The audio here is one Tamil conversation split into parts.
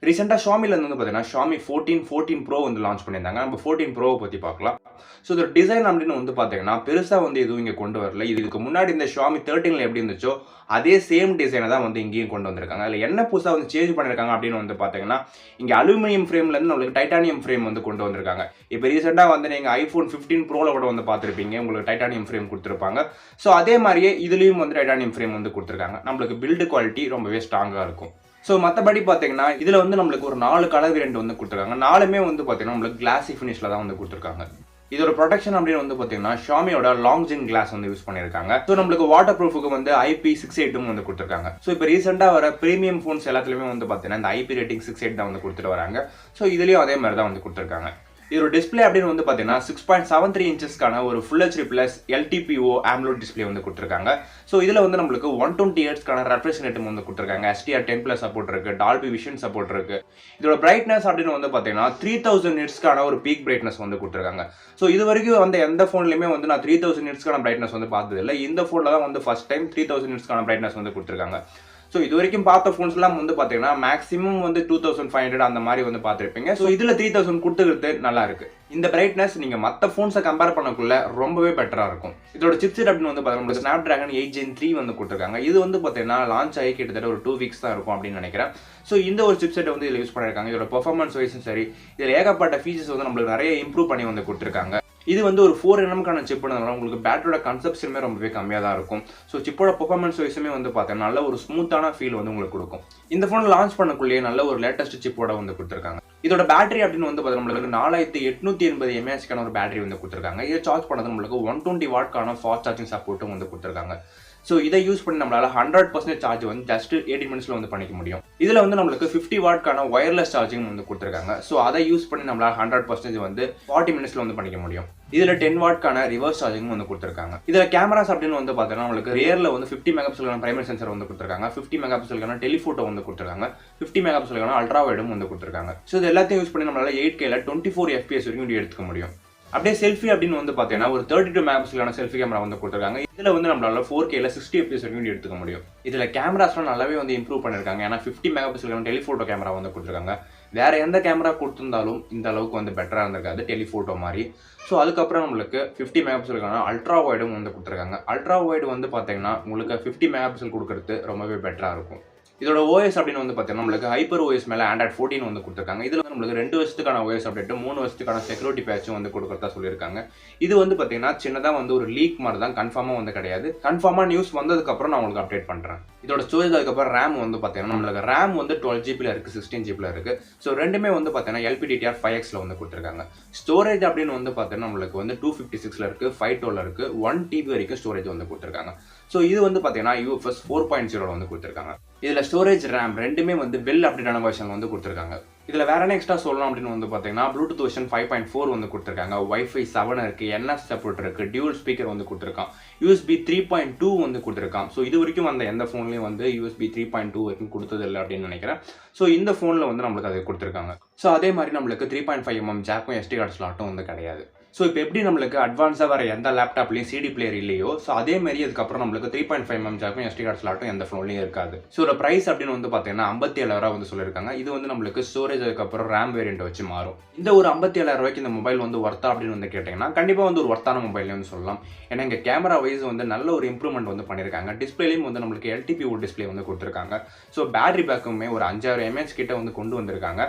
ரீசெண்டாக ஷாமிலேருந்து வந்து பார்த்தீங்கன்னா ஷாமி 14 ப்ரோ வந்து லான்ச் பண்ணியிருந்தாங்க. நம்ம 14 ப்ரோவை பற்றி பார்க்கலாம். ஸோ இதோட டிசைன் அப்படின்னு வந்து பார்த்தீங்கன்னா பெருசாக வந்து எதுவும் இங்கே கொண்டு வரல. இதுக்கு முன்னாடி இந்த ஷாமி 13 எப்படி இருந்துச்சோ அதே சேம் டிசைனை தான் வந்து இங்கேயும் கொண்டு வந்திருக்காங்க. அதில் என்ன புதுசாக வந்து சேஞ்ச் பண்ணியிருக்காங்க அப்படின்னு வந்து பார்த்தீங்கன்னா இங்கே அலுமினியம் ஃப்ரேம்லேருந்து நம்மளுக்கு டைட்டானியம் ஃப்ரேம் வந்து கொண்டு வந்திருக்காங்க. இப்போ ரீசெண்டாக வந்து நீங்கள் ஐஃபோன் 15 ப்ரோவில் கூட வந்து பார்த்துருப்பீங்க, உங்களுக்கு டைட்டானியம் ஃப்ரேம் கொடுத்துருப்பாங்க. ஸோ அதே மாதிரியே இதுலேயும் வந்து டைட்டானியம் ஃப்ரேம் வந்து கொடுத்துருக்காங்க. நம்மளுக்கு பில்டு குவாலிட்டி ரொம்பவே ஸ்ட்ராங்காக இருக்கும். ஸோ மற்றபடி பார்த்தீங்கன்னா இதில் வந்து நம்மளுக்கு ஒரு 4 கலர் வேரியன்ட் வந்து கொடுத்துருக்காங்க. 4மே வந்து பார்த்தீங்கன்னா நம்மளுக்கு கிளாசி ஃபினிஷில் தான் வந்து கொடுத்துருக்காங்க. இதோட ப்ரொடெக்ஷன் அப்படின்னு வந்து பார்த்தீங்கன்னா ஷாமியோட லாங் ஜின் கிளாஸ் வந்து யூஸ் பண்ணியிருக்காங்க. ஸோ நம்மளுக்கு வாட்டர் ப்ரூஃபுக்கு வந்து IP68 வந்து கொடுத்துருக்காங்க. ஸோ இப்போ ரீசெண்டாக வர ப்ரீமியம் ஃபோன்ஸ் எல்லாத்துலேயுமே வந்து பார்த்தீங்கன்னா இந்த IP ரேட்டிங் 68 தான் வந்து கொடுத்துட்டு வராங்க. ஸோ இதுலேயும் அதே மாதிரி தான் வந்து கொடுத்துருக்காங்க. இதோட டிஸ்பிளே அப்படின்னு வந்து பார்த்தீங்கன்னா 6.73 இன்ச்சஸ்க்கான ஒரு full HD plus LTPO AMOLED display வந்து கொடுத்துருக்காங்க. ஸோ இதில் வந்து நம்மளுக்கு 120 ஹெர்ட்ஸ்க்கான ரெஃப்ரெஷ் ரேட்டும் வந்து கொடுத்துருக்காங்க. HDR10+ சப்போர்ட் இருக்கு, டால்பி விஷன் சப்போர்ட் இருக்கு. இதோட பிரைட்னஸ் அப்படின்னு வந்து பார்த்தீங்கன்னா 3000 ஹெர்ட்ஸ்க்கான ஒரு பீக் பிரைட்னஸ் வந்து கொடுத்துருக்காங்க. ஸோ இது வரைக்கும் வந்து எந்த ஃபோன்லையுமே வந்து நான் 3000 ஹெர்ட்ஸ்க்கான பிரைட்னஸ் வந்து பார்த்தது இல்லை. இந்த ஃபோனில் தான் வந்து ஃபர்ஸ்ட் டைம் 3000 ஹெர்ட்ஸ்க்கான பிரைட்னஸ் வந்து கொடுத்துருக்காங்க. ஸோ இது வரைக்கும் பார்த்த ஃபோன்ஸ்லாம் வந்து பார்த்தீங்கன்னா மேக்ஸிமம் வந்து 2500 அந்த மாதிரி வந்து பார்த்துருப்பீங்க. ஸோ இதில் 3000 கொடுத்துக்கிறது நல்லா இருக்கு. இந்த பிரைட்னஸ் நீங்கள் மற்ற ஃபோன்ஸை கம்பேர் பண்ணக்குள்ள ரொம்பவே பெட்டராக இருக்கும். இதோட சிப்செட் அப்படின்னு வந்து பார்த்தீங்கன்னா ஸ்னாப்டிராகன் 8 Gen 3 வந்து கொடுத்துருக்காங்க. இது வந்து பார்த்தீங்கன்னா லான்ச் ஆகி கிட்டத்தட்ட ஒரு 2 வீக்ஸ் தான் இருக்கும் அப்படின்னு நினைக்கிறேன். ஸோ இந்த ஒரு சிப்செட்டை வந்து இதில் யூஸ் பண்ணியிருக்காங்க. இதோட பெர்ஃபார்மன்ஸ் வைஸும் சரி, இதில் ஏகப்பட்ட ஃபீச்சர்ஸ் வந்து நம்மளுக்கு நிறைய இம்ப்ரூவ் பண்ணி வந்து கொடுத்துருக்காங்க. இது வந்து ஒரு 4nm சிப்னால உங்களுக்கு பேட்டரியோட கன்சப்ஷனுமே ரொம்பவே கம்மியாக தான் இருக்கும். ஸோ சிப்போட பெர்ஃபார்மன்ஸ் வைஸுமே வந்து பார்த்தீங்கன்னா நல்ல ஒரு ஸ்மூத்தான ஃபீல் வந்து உங்களுக்கு கொடுக்கும். இந்த ஃபோன் லான்ச் பண்ணக்குள்ளேயே நல்ல ஒரு லேட்டஸ்ட் சிப்போட வந்து கொடுத்துருக்காங்க. இதோட பேட்டரி அப்படின்னு வந்து பார்த்தீங்கன்னா நம்மளுக்கு 4880 mAh ஒரு பேட்டரி வந்து கொடுத்துருக்காங்க. இதை சார்ஜ் பண்ணது நம்மளுக்கு 120 வாட்க்கான ஃபாஸ்ட் சார்ஜிங் சப்போர்ட்டும் வந்து கொடுத்துருக்காங்க. ஸோ இதை யூஸ் பண்ணி நம்மளால 100% சார்ஜ் வந்து ஜஸ்ட் 18 மினிட்ஸ்ல வந்து பண்ணிக்க முடியும். இதில் வந்து நம்மளுக்கு 50 வாட்க்கான ஒயர்லெஸ் சார்ஜிங் வந்து கொடுத்துருக்காங்க. ஸோ அதை யூஸ் பண்ணி நம்மளால 100% வந்து 40 மினிட்ஸ்ல வந்து பண்ணிக்க முடியும். இதில் 10 வாட்க்கான ரிவர்ஸ் சார்ஜிங் வந்து கொடுத்துருக்காங்க. இதில் கேமராஸ் அப்படின்னு வந்து பார்த்தீங்கன்னா நம்மளுக்கு ரியரில் வந்து 50 மெகாபிக்சலுக்கான பிரைமரி சென்சர் வந்து கொடுத்துருக்காங்க. 50 மெகாபிக்சலுக்கான டெலிஃபோட்டோ வந்து கொடுத்துருக்காங்க. 50 மெகாபிக்சலுக்கான அல்ட்ரா வைடும் வந்து கொடுத்துருக்காங்க. ஸோ இது எல்லாத்தையும் யூஸ் பண்ணி நம்மளால 8Kல 24 FPS வரைக்கும் வீடியோ எடுத்துக்க முடியும். அப்படியே செல்ஃபி அப்படின்னு வந்து பார்த்தீங்கன்னா ஒரு 32 மெகாபிக்சலுக்கான செல்ஃபி கேமரா வந்து கொடுத்துருக்காங்க. இதில் வந்து நம்மளால 4Kல 60 FPS வரைக்கும் எடுத்துக்க முடியும். இதில் கேமராஸ்லாம் நல்லாவே வந்து இம்ப்ரூவ் பண்ணியிருக்காங்க. ஏன்னா 50 மெகாபிக்சலுக்கான டெலிஃபோட்டோ கேமரா வந்து கொடுத்துருக்காங்க. வேற எந்த கேமரா கொடுத்துருந்தாலும் இந்த அளவுக்கு வந்து பெட்டராக இருந்திருக்காது டெலிஃபோட்டோ மாதிரி. ஸோ அதுக்கப்புறம் நம்மளுக்கு 50 மெகாபிக்சலுக்கான அல்ட்ரா வைடும் வந்து கொடுத்துருக்காங்க. அல்ட்ரா வைடு வந்து பார்த்தீங்கன்னா உங்களுக்கு 50 மெகாபிக்சல் கொடுக்கறது ரொம்பவே பெட்டராக இருக்கும். இதோட OS அப்படின்னு வந்து பார்த்தீங்கன்னா நம்மளுக்கு ஹைப்பர் OS மேலே Android 14 வந்து கொடுத்துருக்காங்க. இதில் வந்து நம்மளுக்கு 2 வருஷத்துக்கான OS அப்டேட், 3 வருஷத்துக்கான செக்யூரிட்டி பேட்சும் வந்து கொடுக்குறதா சொல்லியிருக்காங்க. இது வந்து பார்த்தீங்கன்னா சின்னதாக வந்து ஒரு லீக் மாதிரி தான், கன்ஃபார்மாக வந்து கிடையாது. கன்ஃபார்மாக நியூஸ் வந்ததுக்கப்புறம் நான் உங்களுக்கு அப்டேட் பண்ணுறேன். இதோட ஸ்டோரேஜ் அதுக்கப்புறம் ரேம் வந்து பார்த்தீங்கன்னா நம்மளுக்கு ரேம் வந்து 12 GB இருக்குது, 16 GB இருக்குது. ஸோ ரெண்டுமே வந்து பார்த்தீங்கன்னா LPDDR5Xல வந்து கொடுத்துருக்காங்க. ஸ்டோரேஜ் அப்படின்னு வந்து பார்த்தீங்கன்னா நம்மளுக்கு வந்து 256 இருக்குது, 512 இருக்குது, 1 TB வரைக்கும் ஸ்டோரேஜ் வந்து கொடுத்துருக்காங்க. ஸோ இது வந்து பார்த்தீங்கன்னா UFS 4.0 வந்து கொடுத்துருக்காங்க. இதில் ஸ்டோரேஜ் ரேம் ரெண்டுமே வந்து வெல் அப்டேட்டான வெர்ஷன் வந்து கொடுத்துருக்காங்க. இதில் வேற என்ன எக்ஸ்ட்ரா சொல்லணும் அப்படின்னு வந்து பார்த்தீங்கன்னா ப்ளூடூத் வெர்ஷன் 5.4 வந்து கொடுத்துருக்காங்க. Wi-Fi 7 இருக்குது, NFC சப்போர்ட் இருக்குது, டியூவல் ஸ்பீக்கர் வந்து கொடுத்துருக்கான், USB 3.2 வந்து கொடுத்துருக்கான். ஸோ இது வரைக்கும் அந்த எந்த ஃபோன்லையும் வந்து USB 3.2 வரைக்கும் கொடுத்ததில்லை அப்படின்னு நினைக்கிறேன். ஸோ இந்த ஃபோனில் வந்து நம்மளுக்கு அதை கொடுத்துருக்காங்க. ஸோ அதே மாதிரி நம்மளுக்கு 3.5mm ஜாக்கும் SD கார்டு ஸ்லாட்டும் வந்து கிடையாது. ஸோ இப்போ எப்படி நம்மளுக்கு அட்வான்ஸாக வர எந்த லேப்டாப்லையும் CD பிளேயர் இல்லையோ, ஸோ அதே மாதிரி அதுக்கப்புறம் நம்மளுக்கு 3.5mm ஜாக்கும் SD கார்டு ஸ்லாட்டும் எந்த ஃபோன்லையும் இருக்காது. ஸோ ஒரு ப்ரைஸ் அப்படின்னு வந்து பார்த்தீங்கன்னா 57,000 வந்து சொல்லியிருக்காங்க. இது வந்து நம்மளுக்கு ஸ்டோரேஜ் அதுக்கப்புறம் ரேம் வேரியண்ட் வச்சு மாறும். இந்த ஒரு 57,000 இந்த மொபைல் வந்து ஒர்த்தா அப்படின்னு வந்து கேட்டிங்கன்னா கண்டிப்பாக வந்து ஒரு ஒர்த்தான மொபைல்னு வந்து சொல்லலாம். ஏன்னா இங்கே கேமரா வைஸ் வந்து நல்ல ஒரு இம்ப்ரூவ்மெண்ட் வந்து பண்ணியிருக்காங்க. டிஸ்பிளேலையும் வந்து நம்மளுக்கு LTPO டிஸ்பிளே வந்து கொடுத்துருக்காங்க. ஸோ பேட்டரி பேக்குமே ஒரு 5000 mAh கிட்ட வந்து கொண்டு வந்திருக்காங்க.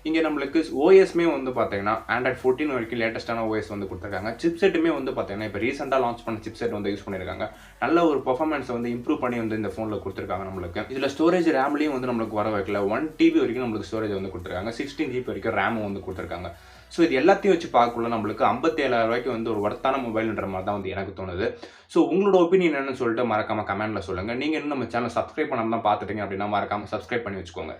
இங்கே நம்மளுக்கு OSமே வந்து பார்த்தீங்கன்னா Android 14 வரைக்கும் லேட்டஸ்டான OS வந்து கொடுத்துருக்காங்க. சிப்செட்டுமே வந்து பார்த்தீங்கன்னா இப்போ ரீசெண்டாக லான்ச் பண்ண சிப்செட் வந்து யூஸ் பண்ணியிருக்காங்க. நல்ல ஒரு பெர்ஃபார்மன்ஸை வந்து இம்ப்ரூவ் பண்ணி வந்து இந்த ஃபோனில் கொடுத்துருக்காங்க நம்மளுக்கு. இதில் ஸ்டோரேஜ் ரேம்லையும் வந்து நம்மளுக்கு வர வைக்கல. 1 TB வரைக்கும் நம்மளுக்கு ஸ்டோரேஜ் வந்து கொடுத்துருக்காங்க. 16 GB வரைக்கும் ரேமும் வந்து கொடுத்துருக்காங்க. ஸோ இது எல்லாத்தையும் வச்சு பார்க்கக்குள்ள நம்மளுக்கு 57,000 வந்து ஒரு ஒர்த்தான மொபைல்ன்ற மாதிரி தான் வந்து எனக்கு தோணுது. ஸோ உங்களோட ஒப்பீனியன் என்னன்னு சொல்லிட்டு மறக்காம கமெண்ட்ல சொல்லுங்கள். நீங்கள் இன்னும் நம்ம சேனல் சப்ஸ்கிரைப் பண்ணாமல் தான் பார்த்துட்டீங்க அப்படின்னா மறக்காம சப்ஸ்கிரைப் பண்ணி வச்சுக்கோங்க.